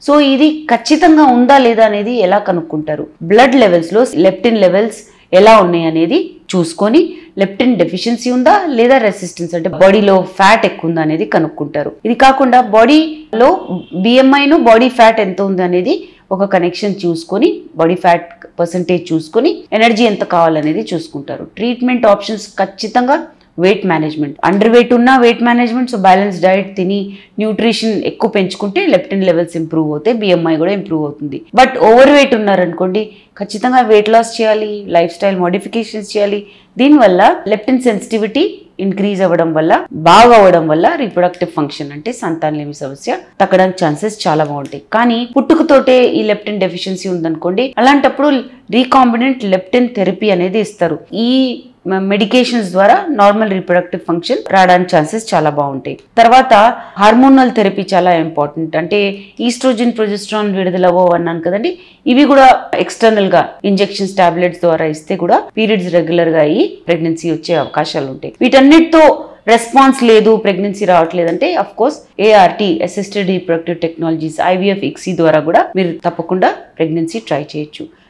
So ఇది ఖచ్చితంగా ఉందా లేదా అనేది ఎలా కనుక్కుంటారు? బ్లడ్ లెవెల్స్ లో లెప్టిన్ లెవెల్స్ ఎలా ఉన్నాయి అనేది చూసుకొని లెప్టిన్ డెఫిషియన్సీ ఉందా లేదా రెసిస్టెన్స్ అంటే బాడీలో ఫ్యాట్ ఎక్కువ ఉందా అనేది కనుక్కుంటారు. ఇది కాకుండా బాడీలో బిఎంఐను బాడీ ఫ్యాట్ ఎంత ఉంది అనేది ఒక కనెక్షన్ చూసుకొని బాడీ ఫ్యాట్ పర్సంటేజ్ చూసుకొని ఎనర్జీ ఎంత కావాలనేది చూసుకుంటారు. ట్రీట్మెంట్ ఆప్షన్స్ ఖచ్చితంగా వెయిట్ మేనేజ్మెంట్, అండర్ వెయిట్ ఉన్న weight management, so balance diet తిని న్యూట్రిషన్ ఎక్కువ పెంచుకుంటే లెప్టిన్ లెవెల్స్ ఇంప్రూవ్ అవుతాయి, బిఎంఐ కూడా ఇంప్రూవ్ అవుతుంది. బట్ ఓవర్ వెయిట్ ఉన్నారనుకోండి ఖచ్చితంగా వెయిట్ లాస్ చేయాలి, లైఫ్ స్టైల్ మోడిఫికేషన్స్ చేయాలి. దీనివల్ల లెప్టిన్ సెన్సిటివిటీ ఇంక్రీజ్ అవ్వడం వల్ల, బాగా అవ్వడం వల్ల రీప్రొడక్టివ్ ఫంక్షన్ అంటే సంతానలేమి సమస్య తగ్గడానికి ఛాన్సెస్ చాలా బాగుంటాయి. కానీ పుట్టుకతోటే ఈ లెప్టిన్ డెఫిషియన్సీ ఉందనుకోండి, అలాంటప్పుడు రీకాంబినెంట్ లెప్టిన్ థెరపీ అనేది ఇస్తారు. ఈ మెడికేషన్స్ ద్వారా నార్మల్ రీప్రొడక్టివ్ ఫంక్షన్ రావడానికి ఛాన్సెస్ చాలా బాగుంటాయి. తర్వాత హార్మోనల్ థెరపీ చాలా ఇంపార్టెంట్. అంటే ఈస్ట్రోజన్ ప్రొజెస్ట్రాన్ విడుదలవో అన్నాను కదండి, ఇవి కూడా ఎక్స్టర్నల్ గా ఇంజెక్షన్స్ టాబ్లెట్స్ ద్వారా ఇస్తే కూడా పీరియడ్స్ రెగ్యులర్ గా అయ్యి ప్రెగ్నెన్సీ వచ్చే అవకాశాలు ఉంటాయి. వీటన్నిటితో రెస్పాన్స్ లేదు, ప్రెగ్నెన్సీ రావట్లేదంటే of course ART assisted reproductive technologies, IVF, ICSI ద్వారా కూడా మీరు తప్పకుండా ప్రెగ్నెన్సీ ట్రై చేయొచ్చు.